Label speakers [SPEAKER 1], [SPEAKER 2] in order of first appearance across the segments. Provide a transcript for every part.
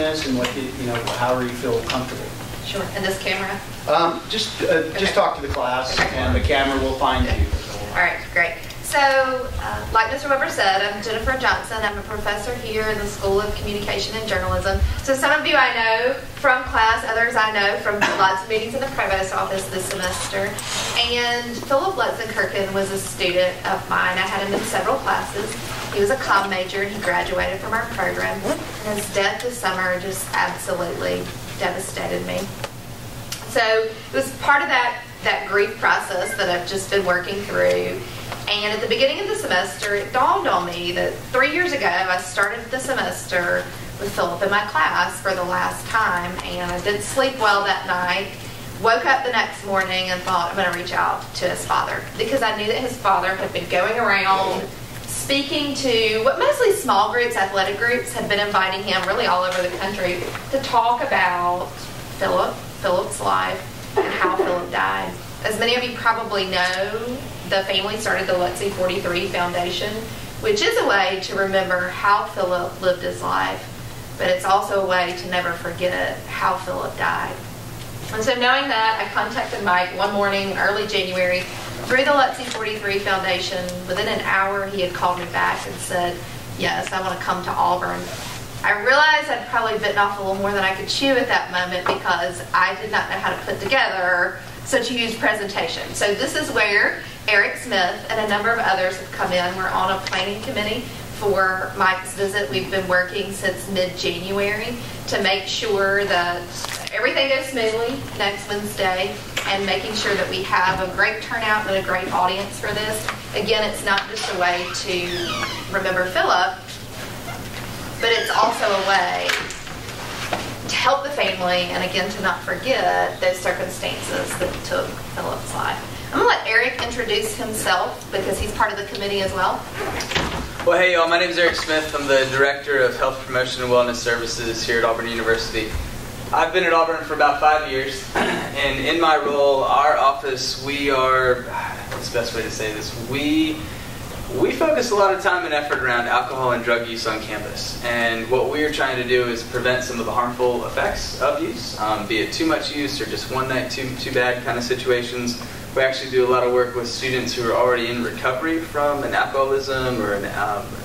[SPEAKER 1] this, and however you feel comfortable.
[SPEAKER 2] Sure. And this camera?
[SPEAKER 1] Just talk to the class, and the camera will find you.
[SPEAKER 2] All right, great. So, like Mr. Weber said, I'm Jennifer Johnson. I'm a professor here in the School of Communication and Journalism. So some of you I know from class, others I know from lots of meetings in the provost office this semester. And Philip Lutz was a student of mine. I had him in several classes. He was a comm major, and he graduated from our program. And his death this summer just absolutely devastated me. So it was part of that grief process that I've just been working through. And at the beginning of the semester, it dawned on me that 3 years ago, I started the semester with Philip in my class for the last time, and I didn't sleep well that night. Woke up the next morning and thought, I'm going to reach out to his father, because I knew that his father had been going around speaking to what mostly small groups, athletic groups, had been inviting him really all over the country to talk about Philip's life and how Philip died. As many of you probably know, the family started the Lutz 43 Foundation, which is a way to remember how Philip lived his life, but it's also a way to never forget how Philip died. And so knowing that, I contacted Mike one morning in early January through the Lutz 43 Foundation. Within an hour, he had called me back and said, yes, I want to come to Auburn. I realized I'd probably bitten off a little more than I could chew at that moment, because I did not know how to put together such a huge presentation. So this is where Eric Smith and a number of others have come in. We're on a planning committee for Mike's visit. We've been working since mid-January to make sure that everything goes smoothly next Wednesday, and making sure that we have a great turnout and a great audience for this. Again, it's not just a way to remember Philip, but it's also a way to help the family, and again, to not forget those circumstances that took Philip's life. I'm going to let Eric introduce himself, because he's part of the committee as well.
[SPEAKER 3] Well, hey y'all, my name is Eric Smith. I'm the Director of Health Promotion and Wellness Services here at Auburn University. I've been at Auburn for about 5 years, and in my role, our office, we are, what's the best way to say this? We focus a lot of time and effort around alcohol and drug use on campus. And what we're trying to do is prevent some of the harmful effects of use, be it too much use or just one night too bad kind of situations. We actually do a lot of work with students who are already in recovery from an alcoholism or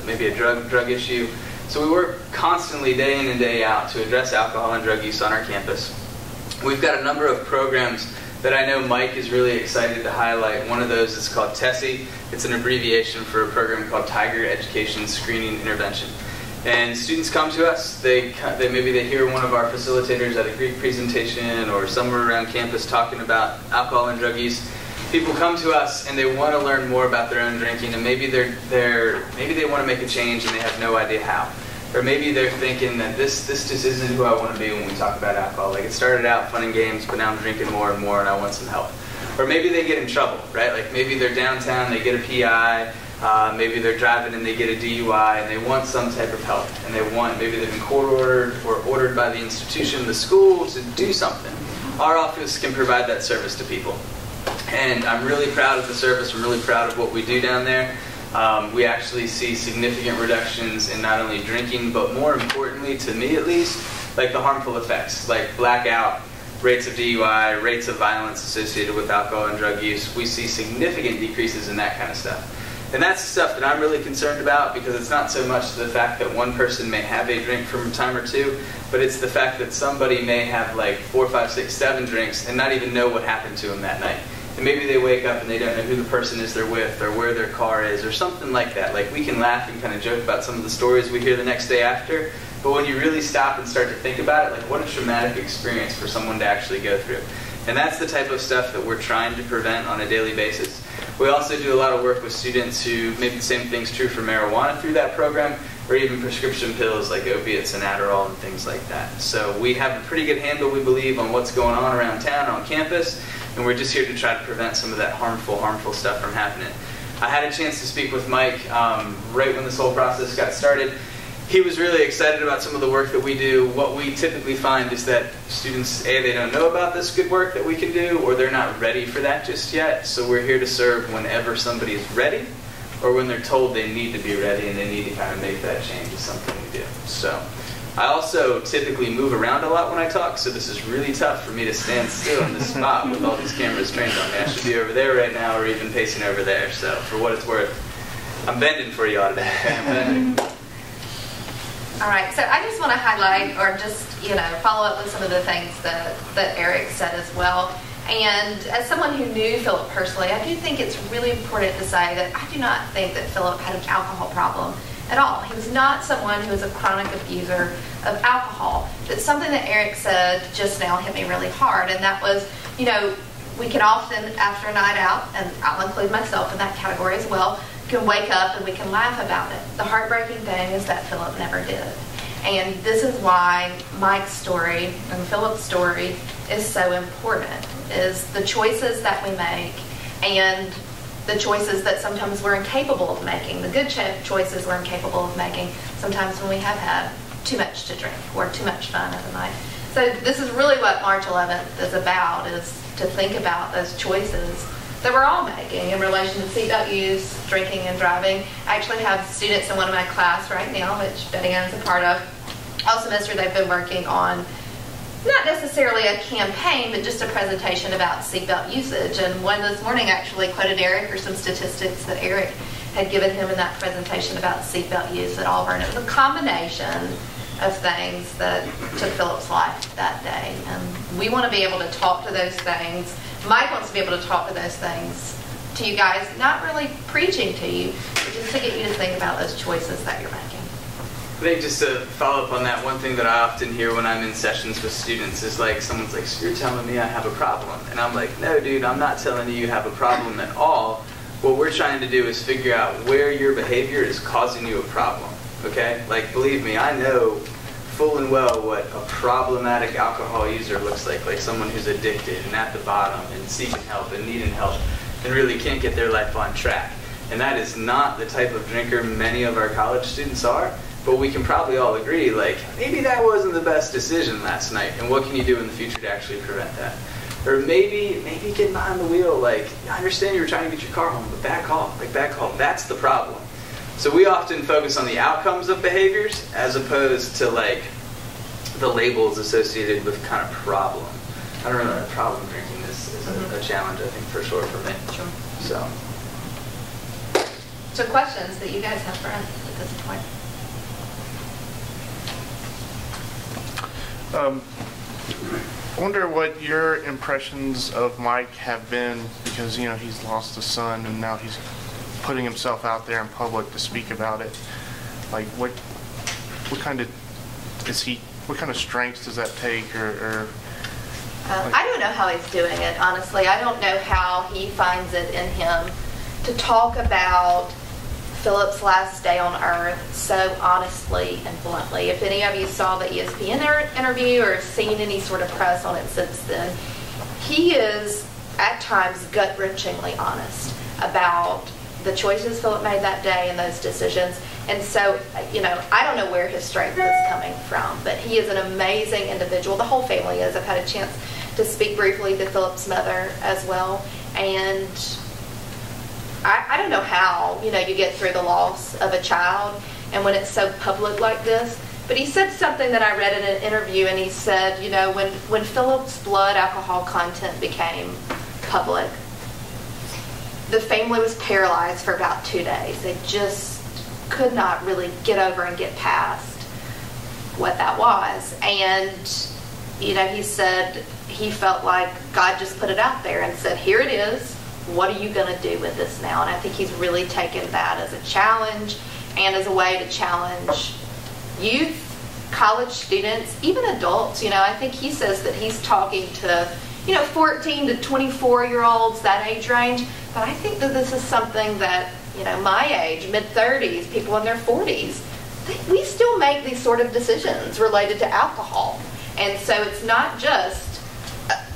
[SPEAKER 3] maybe a drug issue. So we work constantly, day in and day out, to address alcohol and drug use on our campus. We've got a number of programs that I know Mike is really excited to highlight. One of those is called TESSI. It's an abbreviation for a program called Tiger Education Screening Intervention. And students come to us, maybe they hear one of our facilitators at a Greek presentation or somewhere around campus talking about alcohol and drug use. People come to us and they want to learn more about their own drinking, and maybe maybe they want to make a change and they have no idea how. Or maybe they're thinking that this just isn't who I want to be when we talk about alcohol. Like, it started out fun and games, but now I'm drinking more and more and I want some help. Or maybe they get in trouble, right? Like, maybe they're downtown, they get a PI, maybe they're driving and they get a DUI, and they want some type of help. And maybe they've been court ordered or ordered by the institution, the school, to do something. Our office can provide that service to people. And I'm really proud of the service. I'm really proud of what we do down there. We actually see significant reductions in not only drinking, but more importantly, to me at least, like the harmful effects, like blackout, rates of DUI, rates of violence associated with alcohol and drug use. We see significant decreases in that kind of stuff. And that's the stuff that I'm really concerned about, because it's not so much the fact that one person may have a drink from a time or two, but it's the fact that somebody may have like 4, 5, 6, 7 drinks and not even know what happened to them that night. And maybe they wake up and they don't know who the person is they're with or where their car is or something like that. Like, we can laugh and kind of joke about some of the stories we hear the next day after, but when you really stop and start to think about it, like, what a traumatic experience for someone to actually go through. And that's the type of stuff that we're trying to prevent on a daily basis. We also do a lot of work with students who, maybe the same thing's true for marijuana through that program, or even prescription pills like opiates and Adderall and things like that. So we have a pretty good handle, we believe, on what's going on around town, on campus, and we're just here to try to prevent some of that harmful stuff from happening. I had a chance to speak with Mike right when this whole process got started. He was really excited about some of the work that we do. What we typically find is that students, A, they don't know about this good work that we can do, or they're not ready for that just yet. So we're here to serve whenever somebody is ready, or when they're told they need to be ready and they need to kind of make that change is something we do. So I also typically move around a lot when I talk, so this is really tough for me to stand still in this spot with all these cameras trained on me. I should be over there right now or even pacing over there. So for what it's worth, I'm bending for you all today. I'm bending.
[SPEAKER 2] All right, so I just want to highlight or just, follow up with some of the things that Eric said as well. And as someone who knew Philip personally, I do think it's really important to say that I do not think that Philip had an alcohol problem at all. He was not someone who was a chronic abuser of alcohol. But something that Eric said just now hit me really hard, and that was, we can often, after a night out, and I'll include myself in that category as well, can wake up and we can laugh about it. The heartbreaking thing is that Philip never did. And this is why Mike's story and Philip's story is so important, is the choices that we make and the choices that sometimes we're incapable of making, the good choices we're incapable of making, sometimes when we have had too much to drink or too much fun at the night. So this is really what March 11th is about, is to think about those choices that we're all making in relation to seatbelt use, drinking, and driving. I actually have students in one of my class right now, which Betty Ann's a part of. All semester they've been working on not necessarily a campaign, but just a presentation about seatbelt usage. And one this morning actually quoted Eric or some statistics that Eric had given him in that presentation about seatbelt use at Auburn. It was a combination of things that took Philip's life that day. And we want to be able to talk to those things. Mike wants to be able to talk to those things to you guys, not really preaching to you, but just to get you to think about those choices that you're making.
[SPEAKER 3] I think just to follow up on that, one thing that I often hear when I'm in sessions with students is like, someone's like, so you're telling me I have a problem. And I'm like, no, dude, I'm not telling you you have a problem at all. What we're trying to do is figure out where your behavior is causing you a problem, okay? Like, believe me, I know full and well what a problematic alcohol user looks like someone who's addicted and at the bottom and seeking help and needing help and really can't get their life on track. And that is not the type of drinker many of our college students are. But we can probably all agree, like, maybe that wasn't the best decision last night, and what can you do in the future to actually prevent that? Or maybe getting behind the wheel, like, I understand you were trying to get your car home, but bad call, that's the problem. So we often focus on the outcomes of behaviors as opposed to, like, the labels associated with kind of problem. I don't know, problem drinking is a challenge, I think, for sure, for me.
[SPEAKER 2] Sure. So questions that you guys have for us at this point?
[SPEAKER 4] I wonder what your impressions of Mike have been, because he's lost a son and now he's putting himself out there in public to speak about it. Like, what kind of strengths does that take, or
[SPEAKER 2] I don't know how he's doing it, honestly. I don't know how he finds it in him to talk about Philip's last day on earth so honestly and bluntly. If any of you saw the ESPN interview or seen any sort of press on it since then, he is at times gut-wrenchingly honest about the choices Philip made that day and those decisions. And so, I don't know where his strength is coming from, but he is an amazing individual. The whole family is. I've had a chance to speak briefly to Philip's mother as well. And I don't know how, you get through the loss of a child and when it's so public like this. But he said something that I read in an interview, and he said, when Philip's blood alcohol content became public, the family was paralyzed for about 2 days. They just could not really get over and get past what that was. And, he said he felt like God just put it out there and said, here it is. What are you going to do with this now? And I think he's really taken that as a challenge and as a way to challenge youth, college students, even adults. I think he says that he's talking to, 14 to 24-year-olds, that age range. But I think that this is something that, my age, mid-30s, people in their 40s, we still make these sort of decisions related to alcohol. And so it's not just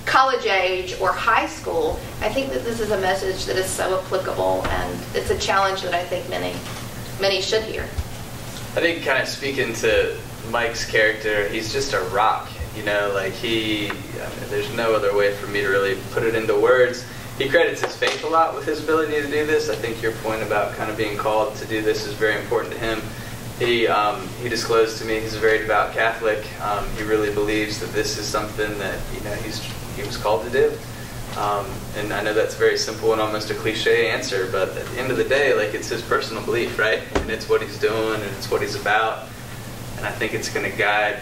[SPEAKER 2] college age or high school. I think that this is a message that is so applicable, and it's a challenge that I think many should hear.
[SPEAKER 3] I think, kind of speaking to Mike's character, he's just a rock, there's no other way for me to really put it into words. He credits his faith a lot with his ability to do this. I think your point about kind of being called to do this is very important to him. He disclosed to me he's a very devout Catholic. He really believes that this is something that he was called to do. And I know that's very simple and almost a cliche answer, but at the end of the day, like, it's his personal belief, right? And it's what he's doing, and it's what he's about. And I think it's going to guide,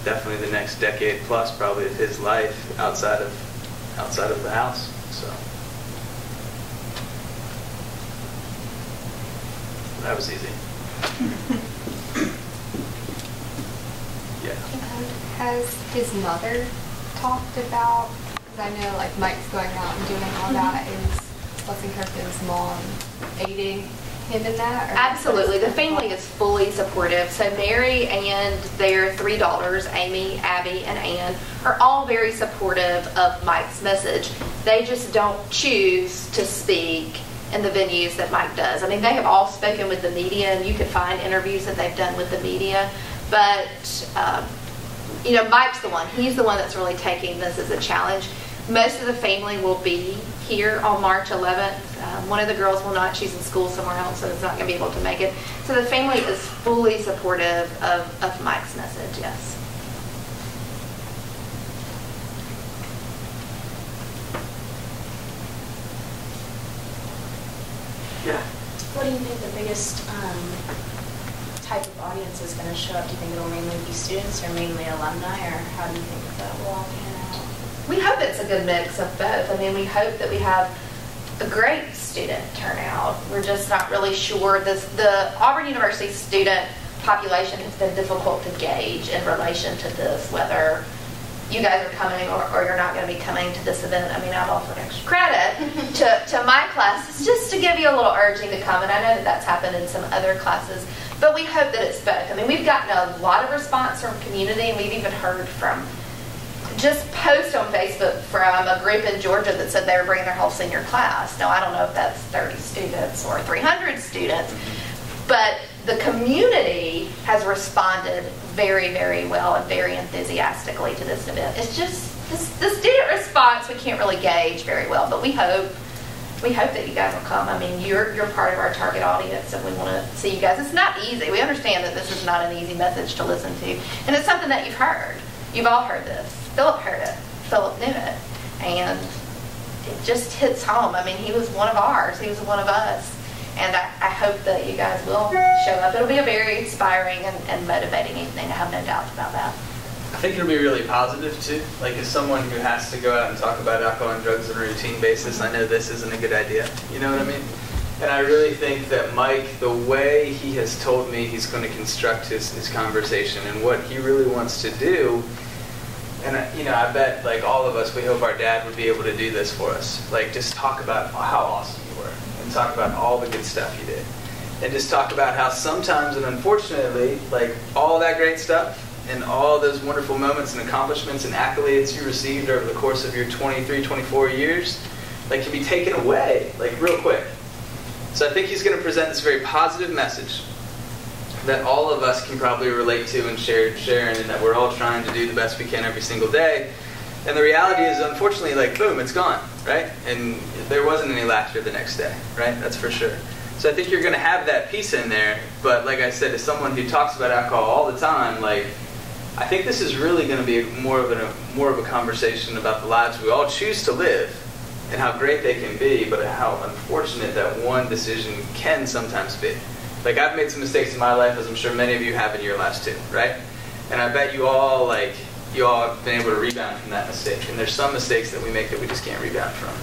[SPEAKER 3] definitely the next decade plus probably of his life outside of the house. So that was easy. Yeah.
[SPEAKER 5] Has his mother talked about, because I know like Mike's going out and doing all that, is Blessing Kirk's mom aiding him in that? Or
[SPEAKER 2] Absolutely. The family is fully supportive. So Mary and their 3 daughters, Amy, Abby, and Ann, are all very supportive of Mike's message. They just don't choose to speak in the venues that Mike does. I mean, they have all spoken with the media, and you can find interviews that they've done with the media. But, Mike's the one. He's the one that's really taking this as a challenge. Most of the family will be here on March 11th. One of the girls will not. She's in school somewhere else, so it's not going to be able to make it. So the family is fully supportive of Mike's message, yes.
[SPEAKER 3] Yeah.
[SPEAKER 6] What do you think the biggest type of audience is going to show up? Do you think it'll mainly be students or mainly alumni, or how do you think that will all pan out?
[SPEAKER 2] We hope it's a good mix of both. I mean, we hope that we have a great student turnout. We're just not really sure. The Auburn University student population has been difficult to gauge in relation to this, whether you guys are coming or you're not going to be coming to this event. I mean, I've offered extra credit to my classes just to give you a little urging to come, and I know that that's happened in some other classes, but we hope that it's both. I mean, we've gotten a lot of response from community, and we've even heard from just post on Facebook from a group in Georgia that said they were bringing their whole senior class. Now, I don't know if that's 30 students or 300 students, but the community has responded very, very well and very enthusiastically to this event. It's just the student response we can't really gauge very well, but we hope that you guys will come. I mean, you're part of our target audience, and we want to see you guys. It's not easy. We understand that this is not an easy message to listen to, and it's something that you've heard. You've all heard this. Philip heard it. Philip knew it, and it just hits home. I mean, he was one of ours. He was one of us. And I hope that you guys will show up. It'll be a very inspiring and motivating evening. I have no doubt about that.
[SPEAKER 3] I think it'll be really positive too. Like, as someone who has to go out and talk about alcohol and drugs on a routine basis, I know this isn't a good idea. You know what I mean? And I really think that Mike, the way he has told me he's going to construct his conversation and what he really wants to do, and I bet, like, all of us, we hope our dad would be able to do this for us. Like, just talk about how awesome you were, and talk about all the good stuff you did, and just talk about how sometimes, and unfortunately, like, all that great stuff and all those wonderful moments and accomplishments and accolades you received over the course of your 23, 24 years, like, can be taken away, like, real quick. So I think he's going to present this very positive message that all of us can probably relate to and share, and that we're all trying to do the best we can every single day. And the reality is, unfortunately, like, boom, it's gone, right? And there wasn't any laughter the next day, right? That's for sure. So I think you're going to have that piece in there. But like I said, as someone who talks about alcohol all the time, like, I think this is really going to be more of a conversation about the lives we all choose to live and how great they can be, but how unfortunate that one decision can sometimes be. Like, I've made some mistakes in my life, as I'm sure many of you have in your lives too, right? And I bet you all have been able to rebound from that mistake. And there's some mistakes that we make that we just can't rebound from.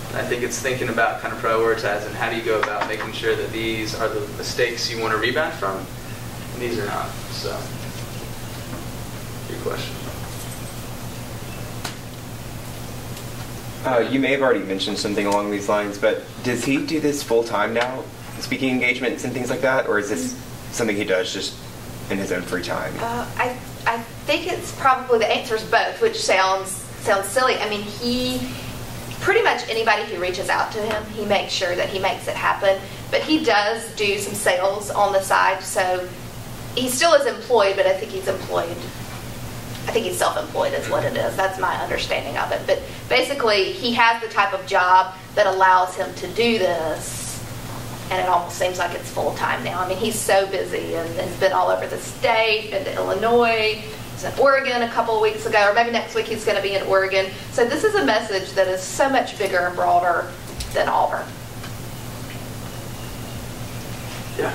[SPEAKER 3] And I think it's thinking about kind of prioritizing how do you go about making sure that these are the mistakes you want to rebound from, and these are not. So, good question.
[SPEAKER 7] You may have already mentioned something along these lines, but does he do this full time now? Speaking engagements and things like that, or is this something he does just in his own free time?
[SPEAKER 2] I think it's probably the answer is both, which sounds silly. I mean, he pretty much anybody who reaches out to him, he makes sure that he makes it happen. But he does do some sales on the side, so he still is employed, but I think he's self-employed is what it is. That's my understanding of it. But basically, he has the type of job that allows him to do this and it almost seems like it's full-time now. I mean, he's so busy and has been all over the state, been to Illinois, he's in Oregon a couple of weeks ago, or maybe next week he's going to be in Oregon. So this is a message that is so much bigger and broader than Auburn.
[SPEAKER 3] Yeah.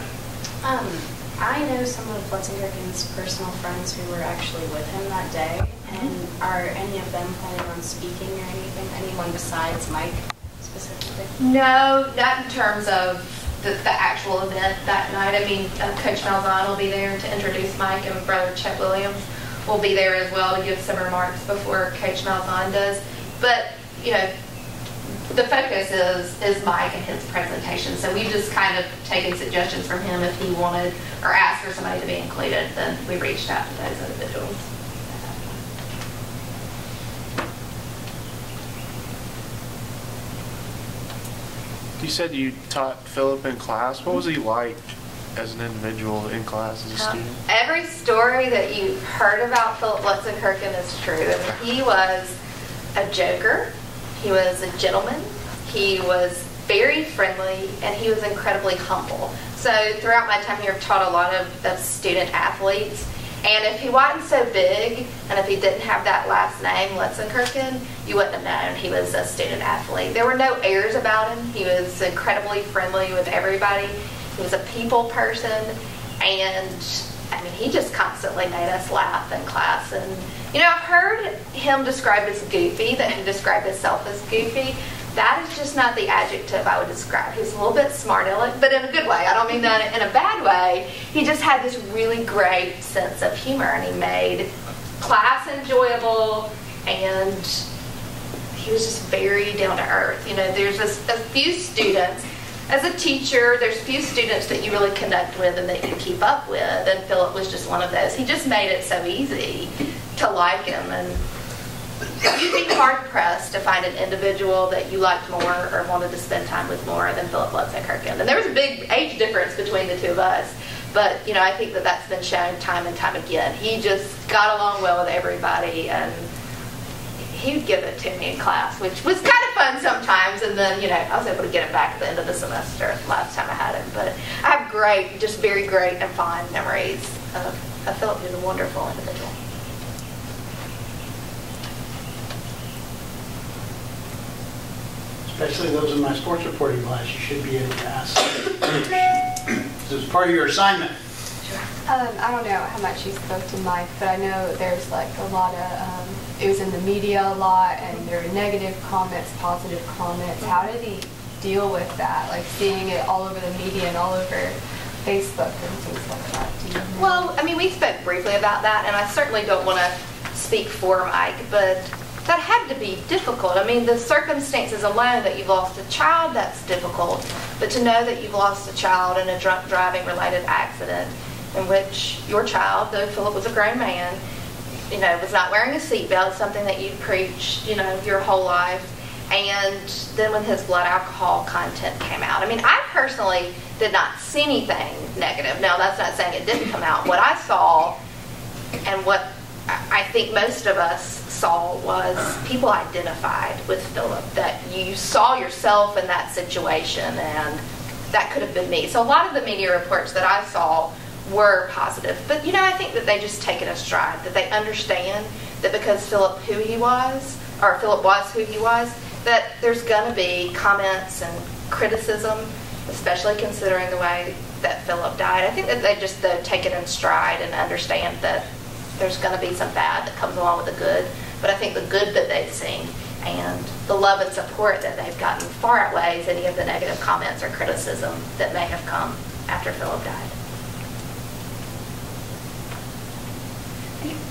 [SPEAKER 6] I know some of Lutz and Kirken's personal friends who were actually with him that day, and are any of them planning on speaking or anything? Anyone besides Mike specifically?
[SPEAKER 2] No, not in terms of the actual event that night. I mean, Coach Malzahn will be there to introduce Mike, and Brother Chet Williams will be there as well to give some remarks before Coach Malzahn does. But, you know, the focus is Mike and his presentation. So we've just kind of taken suggestions from him if he wanted or asked for somebody to be included, then we reached out to those individuals.
[SPEAKER 4] You said you taught Philip in class. What was he like as an individual in class as a student?
[SPEAKER 2] Every story that you've heard about Philip Lutz and Kirken is true. I mean, he was a joker. He was a gentleman. He was very friendly, and he was incredibly humble. So throughout my time here, I've taught a lot of student athletes. And if he wasn't so big, and if he didn't have that last name, Lutz and Kirken, you wouldn't have known he was a student athlete. There were no airs about him. He was incredibly friendly with everybody. He was a people person, and I mean, he just constantly made us laugh in class. And, you know, I've heard him described as goofy, that he described himself as goofy. That is just not the adjective I would describe. He's a little bit smart aleck, but in a good way. I don't mean that in a bad way. He just had this really great sense of humor, and he made class enjoyable, and he was just very down to earth. You know, there's a few students, as a teacher, there's few students that you really connect with and that you keep up with, and Philip was just one of those. He just made it so easy to like him, and you'd be hard-pressed to find an individual that you liked more or wanted to spend time with more than Philip Lutz and Kirken. And there was a big age difference between the two of us, but, you know, I think that that's been shown time and time again. He just got along well with everybody, and he would give it to me in class, which was kind of fun sometimes, and then, you know, I was able to get it back at the end of the semester last time I had him. But I have great, just very great and fond memories of Philip. He was a wonderful individual.
[SPEAKER 8] Especially those in my sports reporting class, you should be able to ask. This is part of your assignment.
[SPEAKER 5] I don't know how much you spoke to Mike, but I know there's like a lot of, it was in the media a lot, and there were negative comments, positive comments. How did he deal with that? Like seeing it all over the media and all over Facebook and things like that. Do you know?
[SPEAKER 2] Well, I mean, we spoke briefly about that, and I certainly don't want to speak for Mike, but that had to be difficult. I mean, the circumstances alone that you've lost a child, that's difficult. But to know that you've lost a child in a drunk driving related accident in which your child, though Philip was a grown man, you know, was not wearing a seatbelt, something that you preached, you know, your whole life. And then when his blood alcohol content came out. I mean, I personally did not see anything negative. Now, that's not saying it didn't come out. What I saw, and what I think most of us saw, was people identified with Philip, that you saw yourself in that situation, and that could have been me. So a lot of the media reports that I saw were positive. But, you know, I think that they just take it a stride, that they understand that because Philip was who he was, that there's going to be comments and criticism, especially considering the way that Philip died. I think that they just take it in stride and understand that there's going to be some bad that comes along with the good. But I think the good that they've seen and the love and support that they've gotten far outweighs any of the negative comments or criticism that may have come after Philip died.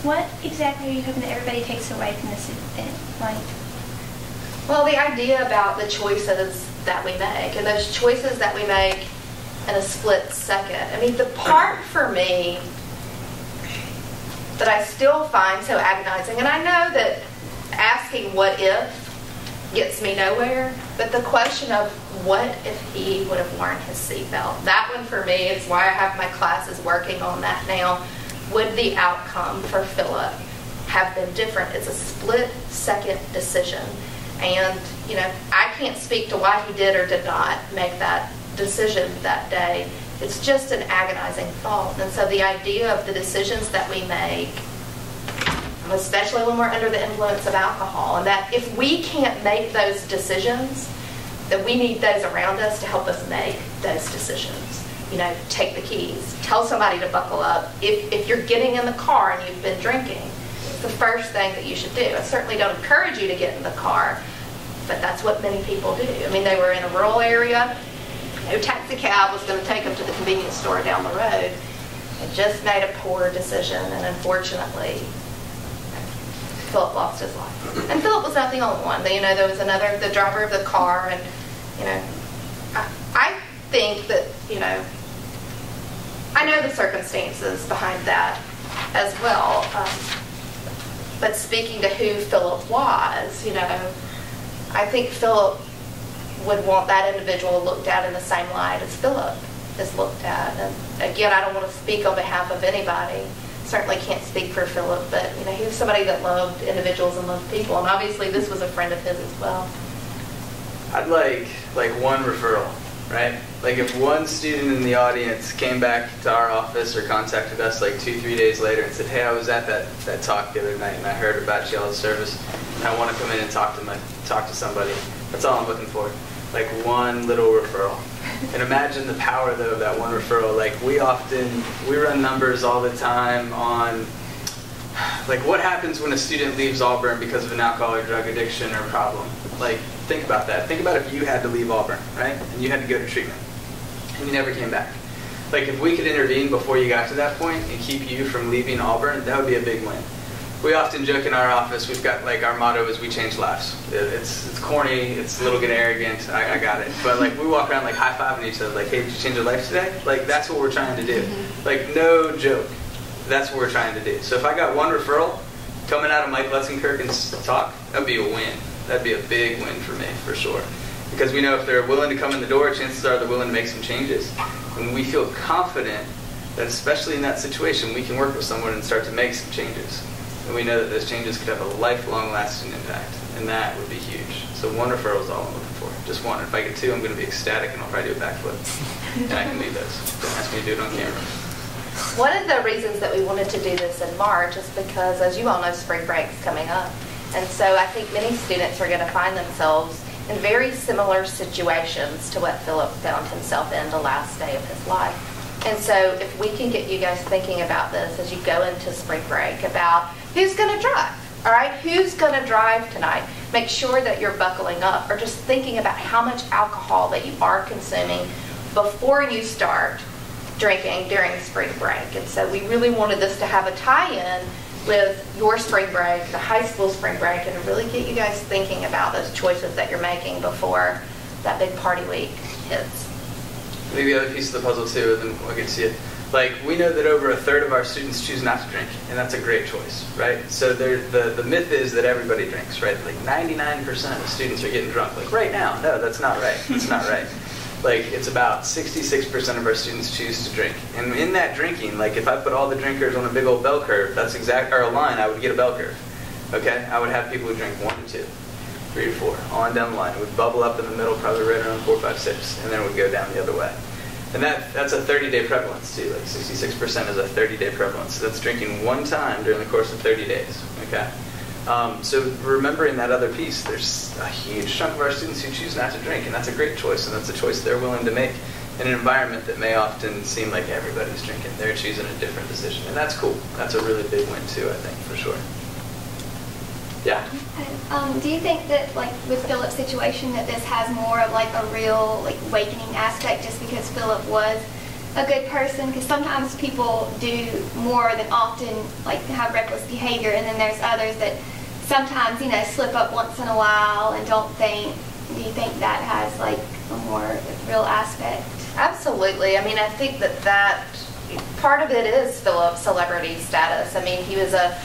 [SPEAKER 9] What exactly are you hoping that everybody takes away from this event? Like,
[SPEAKER 2] well, the idea about the choices that we make, and those choices that we make in a split second. I mean, the part for me that I still find so agonizing, and I know that asking what if gets me nowhere, but the question of what if he would have worn his seatbelt, that one for me is why I have my classes working on that now. Would the outcome for Philip have been different? It's a split-second decision. And, you know, I can't speak to why he did or did not make that decision that day, it's just an agonizing thought. And so the idea of the decisions that we make, especially when we're under the influence of alcohol, and that if we can't make those decisions, that we need those around us to help us make those decisions. You know, take the keys, tell somebody to buckle up. If you're getting in the car and you've been drinking, it's the first thing that you should do. I certainly don't encourage you to get in the car, but that's what many people do. I mean, they were in a rural area, no taxi cab was going to take them to the convenience store down the road. They just made a poor decision, and unfortunately, Philip lost his life. And Philip was not the only one. You know, there was another, the driver of the car, and, you know, I think that, you know, I know the circumstances behind that as well. But speaking to who Philip was, you know, I think Philip would want that individual looked at in the same light as Philip is looked at. And again, I don't want to speak on behalf of anybody. Certainly can't speak for Philip, but you know, he was somebody that loved individuals and loved people, and obviously this was a friend of his as well.
[SPEAKER 3] I'd like one referral, right? Like if one student in the audience came back to our office or contacted us like 2-3 days later and said, hey, I was at that talk the other night and I heard about y'all's service and I want to come in and talk to somebody. That's all I'm looking for. Like one little referral. And imagine the power though of that one referral. Like we run numbers all the time on like what happens when a student leaves Auburn because of an alcohol or drug addiction or problem. Like think about that. Think about if you had to leave Auburn, right? And you had to go to treatment and you never came back. Like if we could intervene before you got to that point and keep you from leaving Auburn, that would be a big win. We often joke in our office, we've got like our motto is we change lives. It's corny, it's a little bit arrogant, I got it. But like we walk around like high-fiving each other like, hey, did you change your life today? Like that's what we're trying to do. Like no joke. That's what we're trying to do. So if I got one referral coming out of Mike Lutzenkirchen's talk, that'd be a win. That'd be a big win for me, for sure. Because we know if they're willing to come in the door, chances are they're willing to make some changes. And we feel confident that especially in that situation, we can work with someone and start to make some changes. And we know that those changes could have a lifelong lasting impact. And that would be huge. So one referral is all I'm looking for. Just one. If I get two, I'm going to be ecstatic and I'll probably do a backflip. And I can leave those. Don't ask me to do it on camera.
[SPEAKER 2] One of the reasons that we wanted to do this in March is because, as you all know, spring break's coming up. And so I think many students are going to find themselves in very similar situations to what Philip found himself in the last day of his life. And so if we can get you guys thinking about this as you go into spring break, about who's going to drive, all right? Who's going to drive tonight? Make sure that you're buckling up, or just thinking about how much alcohol that you are consuming before you start drinking during spring break. And so we really wanted this to have a tie-in with your spring break, the high school spring break, and to really get you guys thinking about those choices that you're making before that big party week hits.
[SPEAKER 3] Maybe the other piece of the puzzle too, and then we'll get to you. Like, we know that over 1/3 of our students choose not to drink, and that's a great choice, right? So the myth is that everybody drinks, right? Like 99% of students are getting drunk. Like right now, no, that's not right. That's not right. Like it's about 66% of our students choose to drink. And in that drinking, like if I put all the drinkers on a big old bell curve, that's or a line, I would get a bell curve. Okay? I would have people who drink 1 to 2, 3 to 4, on down the line. It would bubble up in the middle, probably right around 4, 5, 6, and then it would go down the other way. And that's a 30-day prevalence too. Like 66% is a 30-day prevalence. So that's drinking one time during the course of 30 days. Okay? So remembering that other piece, there's a huge chunk of our students who choose not to drink, and that's a great choice, and that's a choice they're willing to make in an environment that may often seem like everybody's drinking. They're choosing a different decision, and that's cool. That's a really big win too, I think, for sure. Yeah?
[SPEAKER 9] Do you think that, like, with Philip's situation, that this has more of, like, a real, like, awakening aspect just because Philip was a good person? Because sometimes people do more than often, like, have reckless behavior, and then there's others that sometimes, you know, slip up once in a while and don't think. Do you think that has, like, a more real aspect?
[SPEAKER 2] Absolutely. I mean, I think that part of it is Philip's celebrity status. I mean, he was a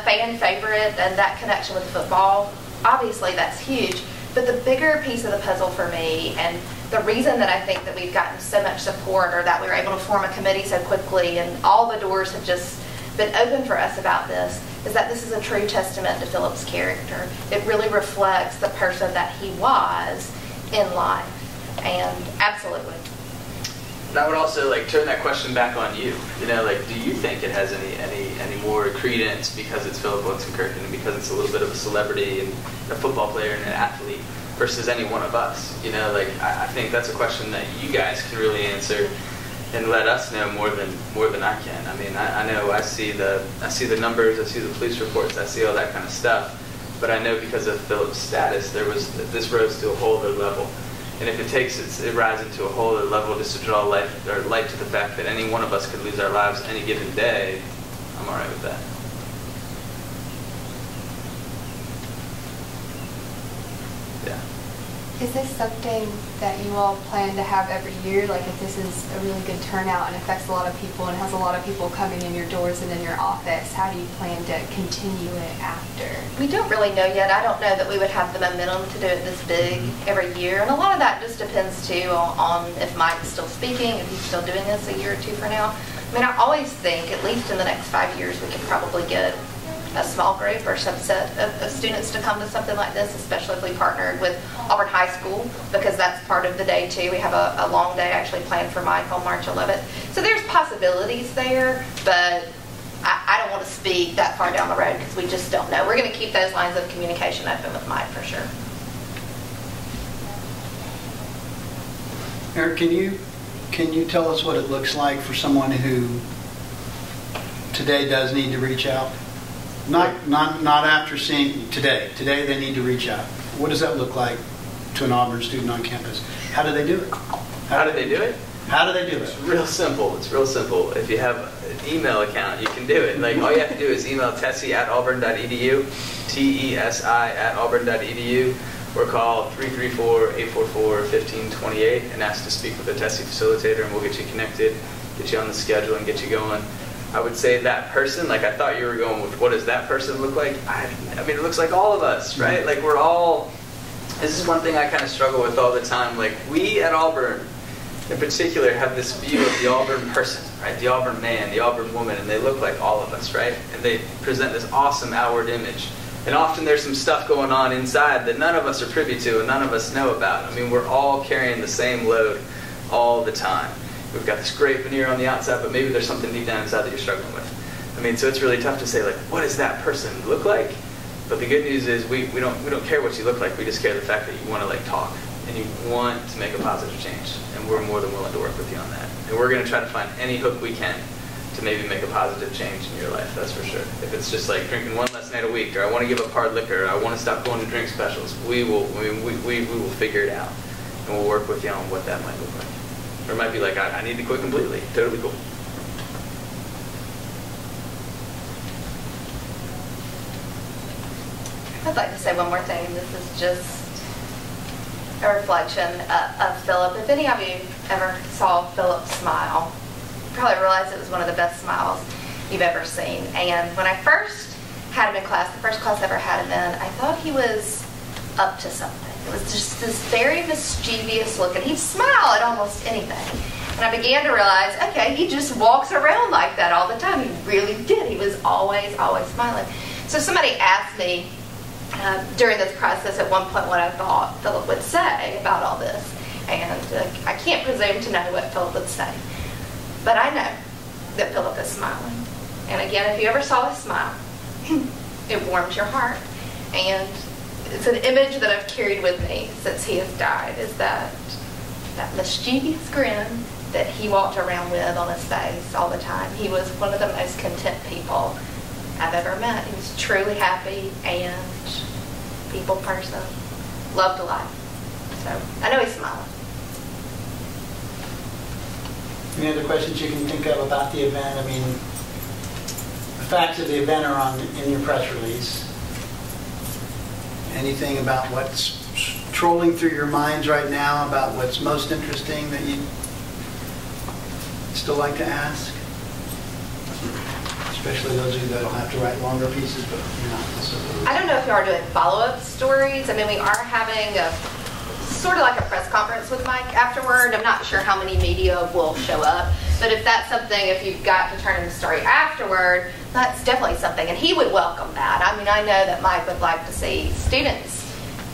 [SPEAKER 2] fan favorite, and that connection with football, obviously that's huge. But the bigger piece of the puzzle for me, and the reason that I think that we've gotten so much support, or that we were able to form a committee so quickly and all the doors have just been open for us about this, is that this is a true testament to Philip's character. It really reflects the person that he was in life. And absolutely,
[SPEAKER 3] And I would also like turn that question back on you. You know, like, do you think it has any more credence because it's Philip Lutz and Kirk and because it's a little bit of a celebrity and a football player and an athlete versus any one of us? You know, like I think that's a question that you guys can really answer and let us know more than I can. I mean, I know I see the numbers, I see the police reports, I see all that kind of stuff. But I know because of Philip's status, this rose to a whole other level. And if it rises to a whole other level just to draw light to the fact that any one of us could lose our lives any given day, I'm all right with that. Yeah.
[SPEAKER 5] Is this something that you all plan to have every year? Like if this is a really good turnout and affects a lot of people and has a lot of people coming in your doors and in your office, how do you plan to continue it after?
[SPEAKER 2] We don't really know yet. I don't know that we would have the momentum to do it this big every year. And a lot of that just depends too on if Mike's still speaking, if he's still doing this a year or two from now. I mean, I always think at least in the next 5 years we could probably get a small group or subset of students to come to something like this, especially if we partnered with Auburn High School, because that's part of the day too. We have a long day actually planned for Mike on March 11th. So there's possibilities there, but I don't want to speak that far down the road because we just don't know. We're going to keep those lines of communication open with Mike for sure.
[SPEAKER 8] Eric, can you tell us what it looks like for someone who today does need to reach out? Not after seeing today. Today they need to reach out. What does that look like to an Auburn student on campus? How do they do it?
[SPEAKER 3] How do they do it?
[SPEAKER 8] How do they do it?
[SPEAKER 3] It's real simple. It's real simple. If you have an email account, you can do it. Like all you have to do is email tessie@auburn.edu, TESI@auburn.edu, or call 334-844-1528 and ask to speak with a Tessie facilitator, and we'll get you connected, get you on the schedule, and get you going. I would say that person, like I thought you were going with, what does that person look like? I mean, it looks like all of us, right? Like we're all, this is one thing I kind of struggle with all the time. Like we at Auburn, in particular, have this view of the Auburn person, right? The Auburn man, the Auburn woman, and they look like all of us, right? And they present this awesome outward image. And often there's some stuff going on inside that none of us are privy to and none of us know about. I mean, we're all carrying the same load all the time. We've got this great veneer on the outside, but maybe there's something deep down inside that you're struggling with. I mean, so it's really tough to say, like, what does that person look like? But the good news is we don't care what you look like. We just care the fact that you want to like talk and you want to make a positive change. And we're more than willing to work with you on that. And we're going to try to find any hook we can to maybe make a positive change in your life, that's for sure. If it's just like drinking one less night a week, or I want to give up hard liquor, or I want to stop going to drink specials, we will figure it out. And we'll work with you on what that might look like. Or it might be like, I need to quit completely. Totally cool.
[SPEAKER 2] I'd like to say one more thing. This is just a reflection of Philip. If any of you ever saw Philip smile, you probably realize it was one of the best smiles you've ever seen. And when I first had him in class, the first class I ever had him in, I thought he was up to something. It was just this very mischievous look, and he'd smile at almost anything. And I began to realize, okay, he just walks around like that all the time. He really did. He was always smiling. So somebody asked me during this process at one point what I thought Philip would say about all this. And I can't presume to know what Philip would say. But I know that Philip is smiling. And again, if you ever saw his smile, it warms your heart. And it's an image that I've carried with me since he has died, is that mischievous grin that he walked around with on his face all the time. He was one of the most content people I've ever met. He was truly happy and people person. Loved life. So I know he's smiling.
[SPEAKER 8] Any other questions you can think of about the event? I mean, the facts of the event are in your press release. Anything about what's trolling through your minds right now about what's most interesting that you'd still like to ask? Especially those of you that don't have to write longer pieces, but you're not necessarily.
[SPEAKER 2] I don't know if you are doing follow-up stories. I mean, we are having a sort of like a press conference with Mike afterward. I'm not sure how many media will show up, but if that's something, if you've got to turn in the story afterward, that's definitely something, and he would welcome that. I mean, I know that Mike would like to see students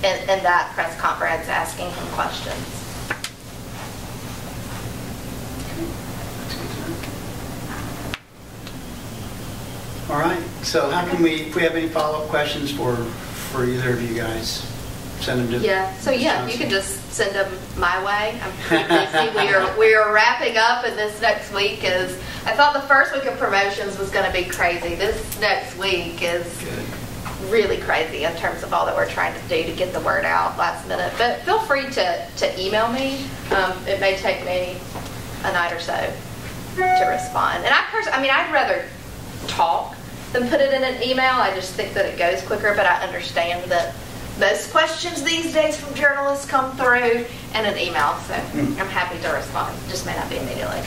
[SPEAKER 2] in that press conference asking him questions.
[SPEAKER 8] All right, so how can we, if we have any follow-up questions for either of you guys, send them to
[SPEAKER 2] Yeah, so
[SPEAKER 8] Ms.
[SPEAKER 2] yeah,
[SPEAKER 8] Johnson?
[SPEAKER 2] you can just send them my way. I'm pretty busy. We are wrapping up, and this next week is, I thought the first week of promotions was going to be crazy. This next week is
[SPEAKER 8] Good.
[SPEAKER 2] really crazy in terms of all that we're trying to do to get the word out last minute. But feel free to email me. It may take me a night or so to respond. And I'd rather talk than put it in an email. I just think that it goes quicker, but I understand that most questions these days from journalists come through in an email, so I'm happy to respond. Just may not be immediately.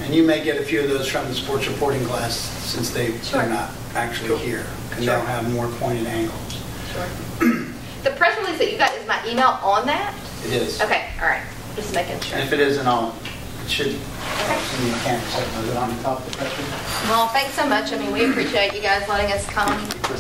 [SPEAKER 8] And you may get a few of those from the sports reporting class since they're not actually here, and they'll have more pointed angles.
[SPEAKER 2] Sure. The press release that you got, is my email on that?
[SPEAKER 8] It is.
[SPEAKER 2] Okay, all right. Just making sure.
[SPEAKER 8] And if it isn't on, it should, in the camera, is it on the top of the press release?
[SPEAKER 2] Well, thanks so much. I mean, we appreciate you guys letting us come